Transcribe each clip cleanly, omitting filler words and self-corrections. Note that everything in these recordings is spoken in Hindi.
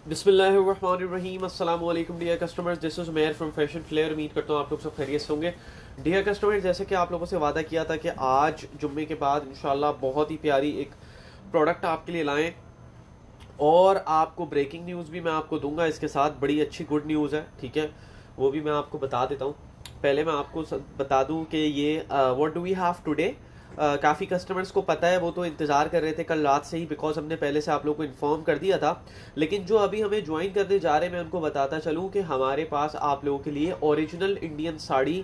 बिस्मिल्लाहिर्रहमानिर्रहीम अस्सलाम वालेकुम dear customers, this is Umair from fashion flair. उम्मीद करता हूँ आप लोग सब खैरियत से होंगे। डियर कस्टमर्स, जैसे कि आप लोगों से वादा किया था कि आज जुम्मे के बाद इंशाल्लाह बहुत ही प्यारी एक प्रोडक्ट आपके लिए लाएं और आपको ब्रेकिंग न्यूज़ भी मैं आपको दूंगा। इसके साथ बड़ी अच्छी गुड न्यूज़ है, ठीक है, वो भी मैं आपको बता देता हूँ। पहले मैं आपको बता दूँ कि ये what do we have today. काफ़ी कस्टमर्स को पता है, वो तो इंतज़ार कर रहे थे कल रात से ही, बिकॉज हमने पहले से आप लोगों को इन्फॉर्म कर दिया था। लेकिन जो अभी हमें ज्वाइन करने जा रहे हैं, मैं उनको बताता चलूँ कि हमारे पास आप लोगों के लिए ओरिजिनल इंडियन साड़ी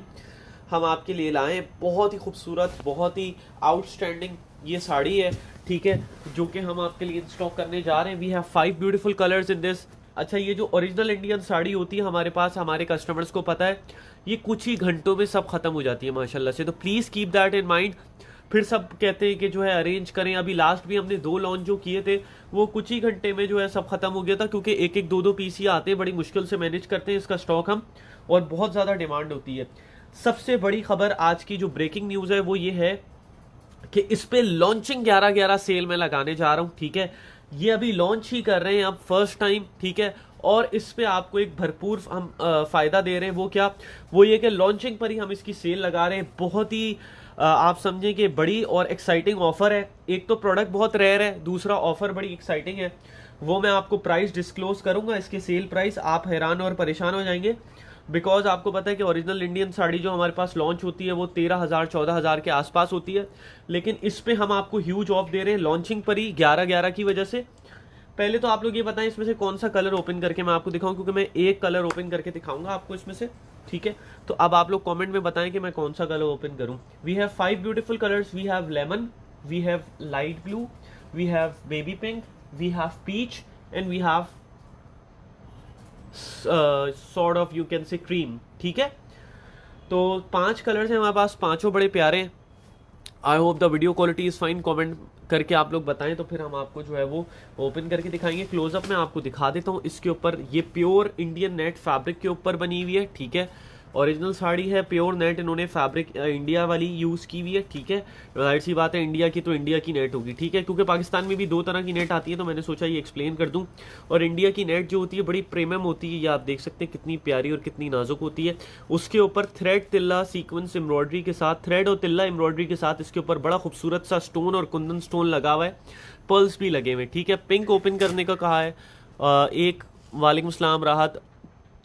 हम आपके लिए लाएँ। बहुत ही खूबसूरत, बहुत ही आउटस्टैंडिंग ये साड़ी है, ठीक है, जो कि हम आपके लिए स्टॉक करने जा रहे हैं। We have 5 beautiful colours in this. अच्छा, ये जो ओरिजिनल इंडियन साड़ी होती है हमारे पास, हमारे कस्टमर्स को पता है, ये कुछ ही घंटों में सब खत्म हो जाती है माशाल्लाह से। तो please keep that in mind. फिर सब कहते हैं कि जो है अरेंज करें। अभी लास्ट भी हमने 2 लॉन्च जो किए थे, वो कुछ ही घंटे में जो है सब खत्म हो गया था, क्योंकि एक एक 2 पीस ही आते हैं, बड़ी मुश्किल से मैनेज करते हैं इसका स्टॉक हम, और बहुत ज़्यादा डिमांड होती है। सबसे बड़ी खबर आज की जो ब्रेकिंग न्यूज़ है वो ये है कि इस पे लॉन्चिंग 11/11 सेल में लगाने जा रहा हूं, ठीक है। ये अभी लॉन्च ही कर रहे हैं अब फर्स्ट टाइम, ठीक है। और इस पे आपको एक भरपूर हम फायदा दे रहे हैं। वो क्या? वो ये कि लॉन्चिंग पर ही हम इसकी सेल लगा रहे हैं। बहुत ही आप समझें कि बड़ी और एक्साइटिंग ऑफर है। एक तो प्रोडक्ट बहुत रेयर है, दूसरा ऑफर बड़ी एक्साइटिंग है। वो मैं आपको प्राइस डिस्क्लोज करूंगा, इसके सेल प्राइस, आप हैरान और परेशान हो जाएंगे। बिकॉज आपको पता है कि ओरिजिनल इंडियन साड़ी जो हमारे पास लॉन्च होती है वो 13,000-14,000 के आसपास होती है, लेकिन इस पे हम आपको ह्यूज ऑफ दे रहे हैं लॉन्चिंग पर ही 11/11 की वजह से। पहले तो आप लोग ये बताएं इसमें से कौन सा कलर ओपन करके मैं आपको दिखाऊं, क्योंकि मैं एक कलर ओपन करके दिखाऊंगा आपको इसमें से, ठीक है। तो अब आप लोग कमेंट में बताएं कि मैं कौन सा कलर ओपन करूं। We have 5 beautiful colours. We have lemon, we have light blue, we have baby pink, we have peach, and we have sort of you can say cream, ठीक है। तो 5 कलर्स हैं हमारे पास, पांचों बड़े प्यारे हैं। I hope the video quality is fine. Comment करके आप लोग बताएं तो फिर हम आपको जो है वो ओपन करके दिखाएंगे। क्लोजअप में आपको दिखा देता हूँ। इसके ऊपर ये प्योर इंडियन नेट फैब्रिक के ऊपर बनी हुई है, ठीक है। ओरिजिनल साड़ी है, प्योर नेट इन्होंने फैब्रिक इंडिया वाली यूज़ की हुई है, ठीक है। जाहिर सी बात है, इंडिया की तो इंडिया की नेट होगी, ठीक है, क्योंकि पाकिस्तान में भी 2 तरह की नेट आती है, तो मैंने सोचा ये एक्सप्लेन कर दूं। और इंडिया की नेट जो होती है बड़ी प्रीमियम होती है, ये आप देख सकते हैं कितनी प्यारी और कितनी नाजुक होती है। उसके ऊपर थ्रेड तिल्ला सीक्वेंस एम्ब्रॉयडरी के साथ, थ्रेड और तिल्ला एम्ब्रॉयडरी के साथ इसके ऊपर बड़ा खूबसूरत सा स्टोन और कुंदन स्टोन लगा हुआ है, पर्ल्स भी लगे हुए, ठीक है। पिंक ओपन करने का कहा है। एक वालेकुम सलाम राहत,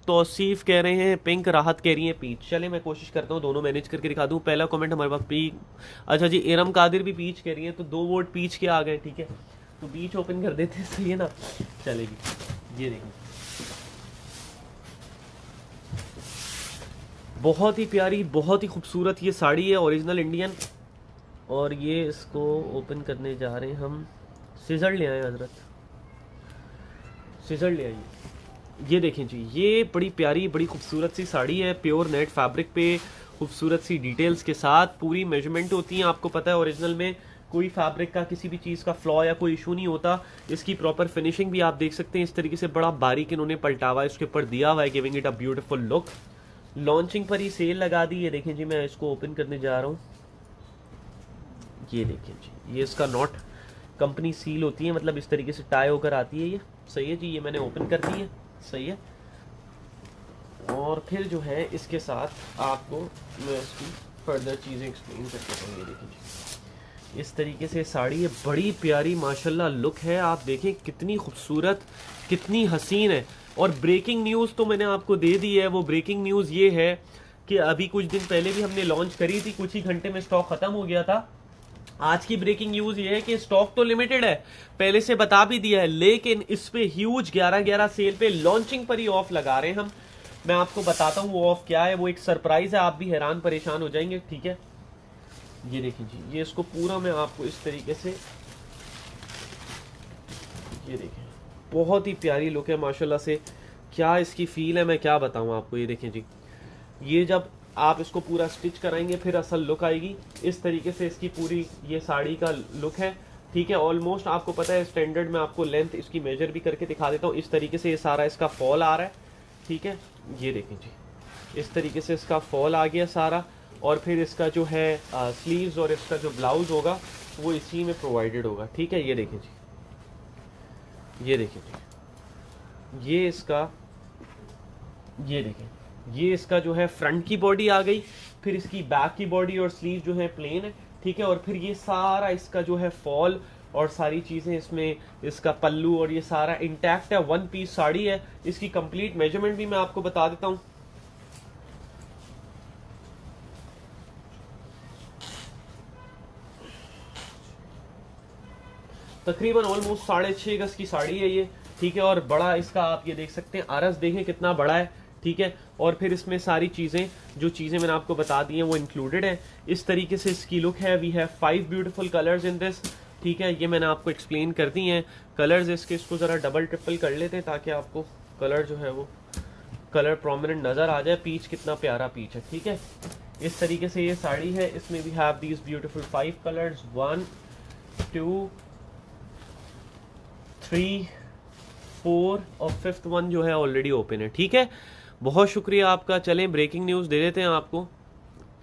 तौसीफ कह रहे हैं पिंक, राहत कह रही है पीच। चले मैं कोशिश करता हूँ दोनों मैनेज करके दिखा दूँ। पहला कमेंट हमारे पास पी, अच्छा जी, इरम कादिर भी पीच कह रही है, तो 2 वोट पीच के आ गए, ठीक है। तो पीच ओपन कर देते हैं, सही है ना, चलेगी। ये देखिए, बहुत ही प्यारी, बहुत ही खूबसूरत ये साड़ी है ओरिजिनल इंडियन। और ये इसको ओपन करने जा रहे हैं हम। सीजर ले आए हजरत, सीजर ले आइए। ये देखें जी, ये बड़ी प्यारी, बड़ी खूबसूरत सी साड़ी है, प्योर नेट फैब्रिक पे, खूबसूरत सी डिटेल्स के साथ। पूरी मेजरमेंट होती है, आपको पता है ओरिजिनल में कोई फैब्रिक का किसी भी चीज़ का फ्लॉ या कोई इशू नहीं होता। इसकी प्रॉपर फिनिशिंग भी आप देख सकते हैं, इस तरीके से बड़ा बारीक इन्होंने पलटावा इसके ऊपर दिया हुआ है, giving it a beautiful look. Launching पर ही सेल लगा दी। ये देखें जी, मैं इसको ओपन करने जा रहा हूँ। ये देखें जी, ये इसका नॉट कंपनी सील होती है, मतलब इस तरीके से टाई होकर आती है ये, सही है जी। ये मैंने ओपन कर दी है, सही है। और फिर जो है इसके साथ आपको मैं इसकी फर्दर चीज़ें एक्सप्लेन करता हूँ। ये देखिए जी, इस तरीके से साड़ी है, बड़ी प्यारी माशाल्लाह लुक है। आप देखें कितनी खूबसूरत, कितनी हसीन है। और ब्रेकिंग न्यूज़ तो मैंने आपको दे दी है। वो ब्रेकिंग न्यूज़ ये है कि अभी कुछ दिन पहले भी हमने लॉन्च करी थी, कुछ ही घंटे में स्टॉक खत्म हो गया था। आज की ब्रेकिंग न्यूज ये है कि स्टॉक तो लिमिटेड है, पहले से बता भी दिया है, लेकिन इस पे ह्यूज 11/11 सेल पे लॉन्चिंग पर ही ऑफ लगा रहे हैं हम। मैं आपको बताता हूँ वो ऑफ क्या है, वो एक सरप्राइज है, आप भी हैरान परेशान हो जाएंगे, ठीक है। ये देखिए जी, ये इसको पूरा मैं आपको इस तरीके से, ये देखें, बहुत ही प्यारी लुक है माशाल्लाह से। क्या इसकी फील है, मैं क्या बताऊँ आपको। ये देखें जी, ये जब आप इसको पूरा स्टिच कराएंगे फिर असल लुक आएगी। इस तरीके से इसकी पूरी ये साड़ी का लुक है, ठीक है। ऑलमोस्ट आपको पता है स्टैंडर्ड में, आपको लेंथ इसकी मेजर भी करके दिखा देता हूँ। इस तरीके से ये सारा इसका फॉल आ रहा है, ठीक है। ये देखें जी, इस तरीके से इसका फॉल आ गया सारा। और फिर इसका जो है स्लीव्स और इसका जो ब्लाउज होगा वो इसी में प्रोवाइडेड होगा, ठीक है। ये देखें जी, ये देखें जी, ये इसका, ये देखें, ये इसका जो है फ्रंट की बॉडी आ गई, फिर इसकी बैक की बॉडी और स्लीव जो है प्लेन है, ठीक है, और फिर ये सारा इसका जो है फॉल और सारी चीज़ें इसमें, इसका पल्लू और ये सारा इंटैक्ट है, वन पीस साड़ी है। इसकी कंप्लीट मेजरमेंट भी मैं आपको बता देता हूँ। तकरीबन ऑलमोस्ट 6.5 गज की साड़ी है ये, ठीक है, और बड़ा इसका आप ये देख सकते हैं, आरस देखें कितना बड़ा है, ठीक है, और फिर इसमें सारी चीज़ें, जो चीज़ें मैंने आपको बता दी हैं वो इंक्लूडेड है। इस तरीके से इसकी लुक है। We have 5 beautiful colours in this, ठीक है, ये मैंने आपको एक्सप्लेन कर दी हैं कलर्स इसके। इसको ज़रा डबल ट्रिपल कर लेते हैं ताकि आपको कलर जो है वो कलर प्रोमिनेंट नज़र आ जाए। पीच कितना प्यारा पीच है, ठीक है। इस तरीके से ये साड़ी है। इसमें we have these beautiful 5 colours, 1 2 3 4 और 5th वन जो है ऑलरेडी ओपन है, ठीक है। बहुत शुक्रिया आपका। चलें ब्रेकिंग न्यूज़ दे देते हैं आपको।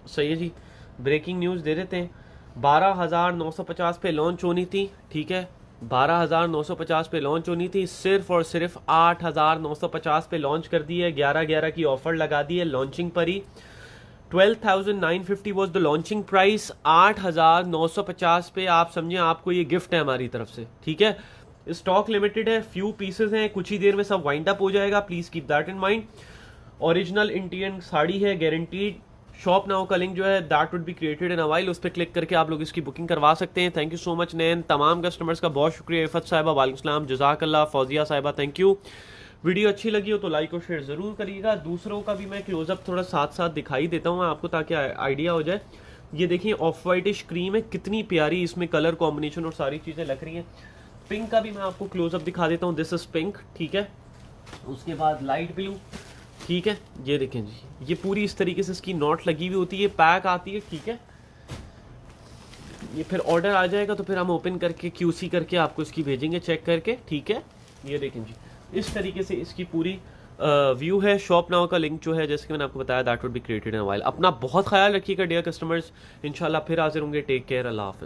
सही है जी, ब्रेकिंग न्यूज़ दे देते हैं। 12,950 पे लॉन्च होनी थी, ठीक है, 12,950 पे लॉन्च होनी थी, सिर्फ और सिर्फ 8,950 पे लॉन्च कर दी है। 11/11 की ऑफर लगा दी है लॉन्चिंग पर ही। 12,950 वॉज द लॉन्चिंग प्राइस। 8,950 पे आप समझें आपको ये गिफ्ट है हमारी तरफ से, ठीक है। स्टॉक लिमिटेड है, फ्यू पीसेस हैं, कुछ ही देर में सब वाइंड अप हो जाएगा, please keep that in mind. Original Indian sari है, गारंटीड। शॉप नाउ का लिंक जो है that would be created in a while, उस पर क्लिक करके आप लोग इसकी बुकिंग करवा सकते हैं। थैंक यू सो मच नैन। तमाम कस्टमर्स का बहुत शुक्रिया। इफ़त साहिबा वालेकुम सलाम, जज़ाकल्लाह। फौजिया साहिबा थैंक यू। वीडियो अच्छी लगी हो तो लाइक और शेयर ज़रूर करिएगा। दूसरों का भी मैं क्लोजअप थोड़ा साथ साथ दिखाई देता हूँ आपको ताकि आइडिया हो जाए। ये देखिए ऑफ वाइटिश क्रीम है, कितनी प्यारी इसमें कलर कॉम्बिनेशन और सारी चीज़ें लग रही हैं। पिंक का भी मैं आपको क्लोजअप दिखा देता हूँ, दिस इज पिंक, ठीक है। उसके बाद लाइट ब्लू, ठीक है, ये देखें जी, ये पूरी इस तरीके से इसकी नॉट लगी हुई होती है, पैक आती है, ठीक है। ये फिर ऑर्डर आ जाएगा तो फिर हम ओपन करके QC करके आपको इसकी भेजेंगे चेक करके, ठीक है। ये देखें जी, इस तरीके से इसकी पूरी व्यू है। शॉप नाउ का लिंक जो है जैसे कि मैंने आपको बताया that would be created in a while. अपना बहुत ख्याल रखिएगा डियर कस्टमर्स, इंशाल्लाह फिर हाजिर होंगे। टेक केयर, अल्लाह हाफिज़।